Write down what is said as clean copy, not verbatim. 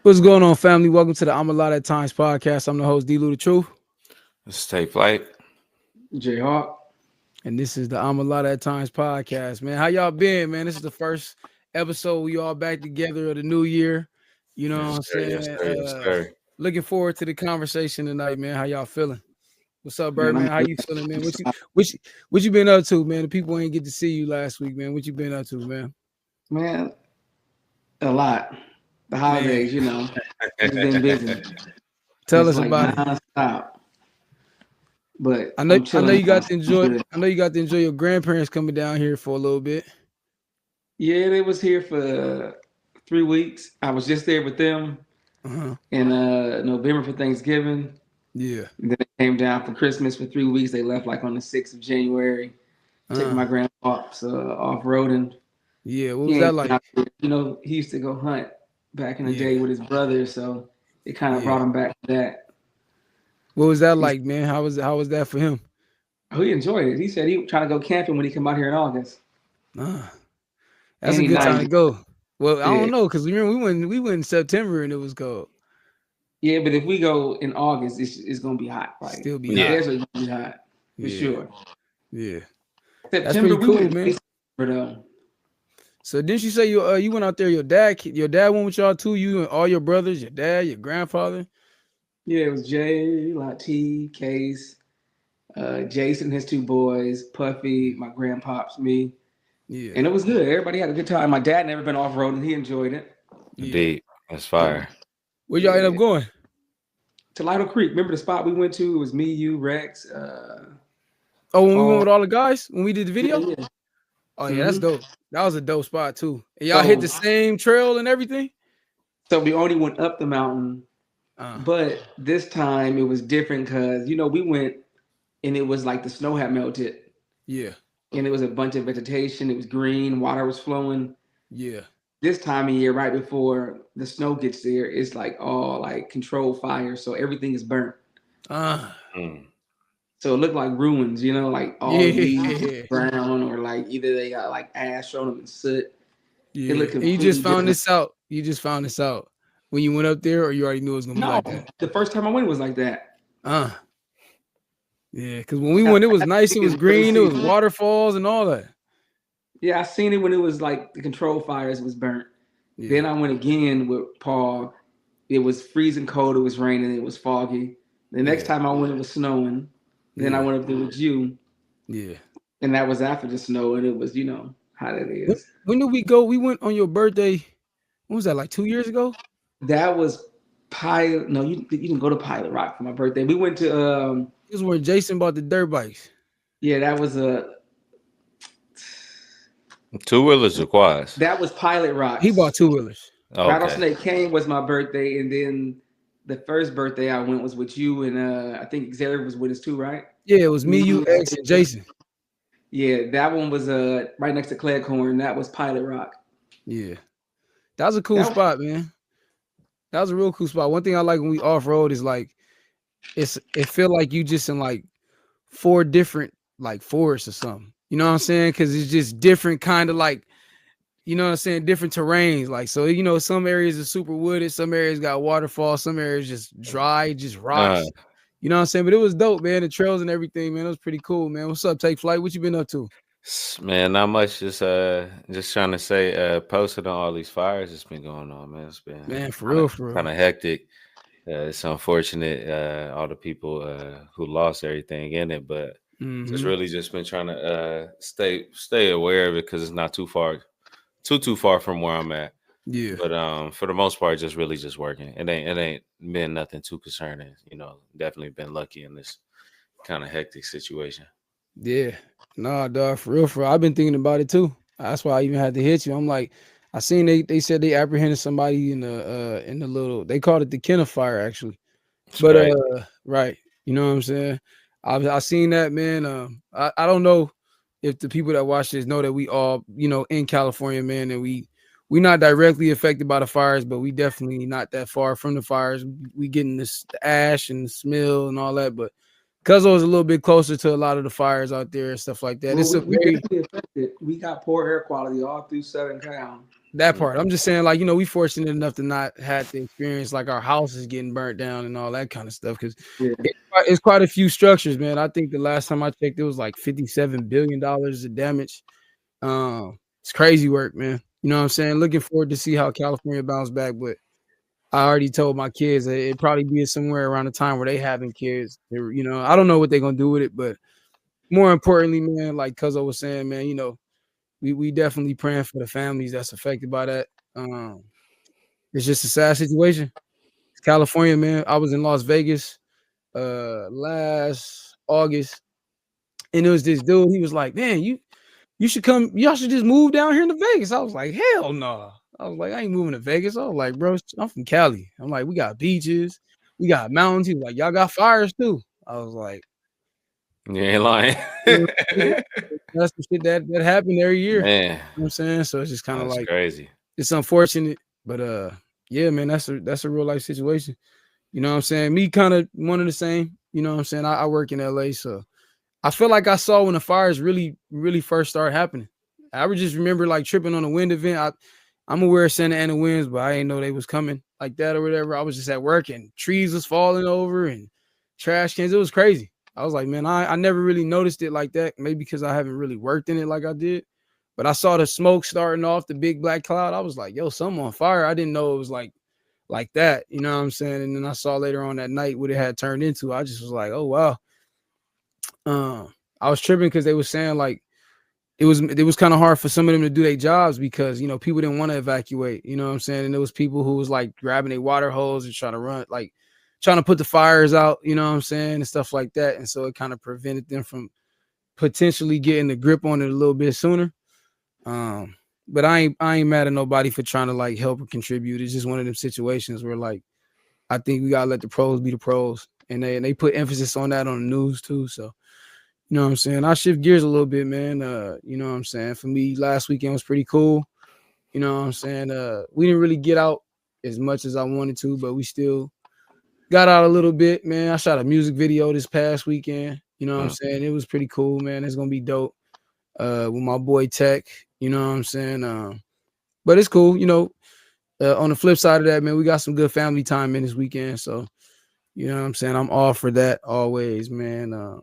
What's going on, family? Welcome to the ALOT at Times podcast. I'm the host, dlouthetruth. Let's take flight. J Hawk. And this is the ALOT at Times podcast, man. How y'all been, man? This is the first episode we all back together of the new year. You know what I'm saying? Yes, sir. Looking forward to the conversation tonight, man. How y'all feeling? What's up, Bird, man? How you feeling, man? What you been up to, man? The people ain't get to see you last week, man. What you been up to, man? Man, a lot. The holidays, you know, it's been busy. Tell us about it. Non-stop. But I know you got to enjoy. I know you got to enjoy your grandparents coming down here for a little bit. Yeah, they was here for 3 weeks. I was just there with them in November for Thanksgiving. Yeah. And then they came down for Christmas for 3 weeks. They left like on the 6th of January. Taking my grandpops off-roading. Yeah, what was that like? You know, he used to go hunt back in the day with his brother, so it kind of brought him back to that. What was that like, man? How was that for him? Oh, he enjoyed it. He said he was trying to go camping when he come out here in August. That's a good time to go. Well, I don't know, because remember we went in September and it was cold. Yeah, but if we go in August, it's gonna be hot. Like, still be hot. It's gonna be hot for sure. Yeah, September, that's pretty cool, man. December, so didn't you say you went out there? Your dad went with y'all too. You and all your brothers, your dad, your grandfather. Yeah, it was Jay, Lati, Case, Jason, his 2 boys, Puffy, my grandpops, me. Yeah, and it was good. Everybody had a good time. My dad never been off road and he enjoyed it. Indeed, that's fire. Where y'all end up going? To Lido Creek. Remember the spot we went to? It was me, you, Rex. When we went with all the guys when we did the video. Yeah. Oh yeah, that's dope. That was a dope spot too. And y'all hit the same trail and everything. So we only went up the mountain, but this time it was different because we went and it was like the snow had melted. Yeah. And it was a bunch of vegetation. It was green. Water was flowing. Yeah. This time of year, right before the snow gets there, it's like all like controlled fire. So everything is burnt. So it looked like ruins, like all leaves brown, or like either they got like ash on them and soot. Yeah. And you just found this out. You just found this out when you went up there, or you already knew it was gonna be like that? The first time I went, it was like that. Yeah, because when we went, it was nice. It was green. It was waterfalls and all that. Yeah, I seen it when it was like the control fires was burnt. Yeah. Then I went again with Paul. It was freezing cold. It was raining. It was foggy. The next time I went, it was snowing. Then I went up there with you. Yeah. And that was after the snow, and it was, how that is. When did we go? We went on your birthday. When was that, like 2 years ago? That was Pilot. No, you didn't go to Pilot Rock for my birthday. We went to this is where Jason bought the dirt bikes. Yeah, that was a 2-wheelers or quads? That was Pilot Rock. He bought 2-wheelers. Okay. Rattlesnake Cane was my birthday, and then the first birthday I went was with you, and I think Xavier was with us too, right? Yeah, it was me, you, X, and Jason. Yeah, that one was right next to Cleghorn. That was Pilot Rock. Yeah, that was a cool spot, man. That was a real cool spot. One thing I like when we off road is like it feel like you just in like 4 different like forests or something. You know what I'm saying? Because it's just different kind of like, you know what I'm saying, different terrains. Like, so, some areas are super wooded, some areas got waterfalls, some areas just dry, just rocks. You know what I'm saying? But it was dope, man. The trails and everything, man. It was pretty cool, man. What's up, Take Flight? What you been up to? Man, not much. Just trying to say, posted on all these fires that's been going on, man. It's been for real. Kind of hectic. It's unfortunate, all the people who lost everything in it, but just really just been trying to stay aware of it because it's not too far from where I'm at. Yeah. But for the most part, just really just working. It ain't been nothing too concerning. Definitely been lucky in this kind of hectic situation. Yeah. Nah, dog, for real. I've been thinking about it too. That's why I even had to hit you. I'm like, I seen they said they apprehended somebody in the little, they called it the Kenna fire actually. But right. You know what I'm saying? I seen that, man. I don't know if the people that watch this know that we all, in California, man, and we not directly affected by the fires, but we definitely not that far from the fires. We getting the ash and the smell and all that, but Cuzzo is a little bit closer to a lot of the fires out there and stuff like that. Well, it's a we very definitely affected. We got poor air quality all through Southern Cal. that part. I'm just saying, like, we fortunate enough to not have to experience like our houses getting burnt down and all that kind of stuff because it's quite a few structures, man. I think the last time I checked, it was like $57 billion of damage. It's crazy work, man. You know what I'm saying? Looking forward to see how California bounce back, but I already told my kids that it'd probably be somewhere around the time where they having kids. I don't know what they're gonna do with it, but more importantly, man, like Cuzzo was saying, man, we definitely praying for the families that's affected by that. It's just a sad situation. It's California, man. I was in Las Vegas last August, and it was this dude. He was like, "Man, you should come. Y'all should just move down here to Vegas." I was like, "Hell no!" I was like, "I ain't moving to Vegas." I was like, "Bro, I'm from Cali." I'm like, "We got beaches, we got mountains." He was like, "Y'all got fires too." I was like, "You ain't lying." That's the shit that happened every year. Man, you know what I'm saying? So it's just kind of like crazy. It's unfortunate, but yeah, man, that's a real life situation. You know what I'm saying? Me kind of one of the same. You know what I'm saying? I work in LA, so I feel like I saw when the fires really, really first started happening. I would just remember like tripping on a wind event. I'm aware of Santa Ana winds, but I didn't know they was coming like that or whatever. I was just at work and trees was falling over and trash cans. It was crazy. I was like, man, I never really noticed it like that. Maybe because I haven't really worked in it like I did. But I saw the smoke starting off the big black cloud. I was like, yo, something on fire. I didn't know it was like that. You know what I'm saying? And then I saw later on that night what it had turned into. I just was like, oh, wow. I was tripping because they were saying like it was kind of hard for some of them to do their jobs because people didn't want to evacuate. You know what I'm saying? And there was people who was like grabbing a water hose and trying to put the fires out. You know what I'm saying, and stuff like that. And so it kind of prevented them from potentially getting the grip on it a little bit sooner. But I ain't mad at nobody for trying to like help or contribute. It's just one of them situations where like I think we gotta let the pros be the pros, and they put emphasis on that on the news too. So. You know what I'm saying? I shift gears a little bit, man. You know what I'm saying? For me, last weekend was pretty cool. You know what I'm saying? We didn't really get out as much as I wanted to, but we still got out a little bit, man. I shot a music video this past weekend. You know what I'm saying? It was pretty cool, man. It's gonna be dope. With my boy Tech, you know what I'm saying? But it's cool, on the flip side of that, man, we got some good family time in this weekend. So, you know what I'm saying? I'm all for that always, man.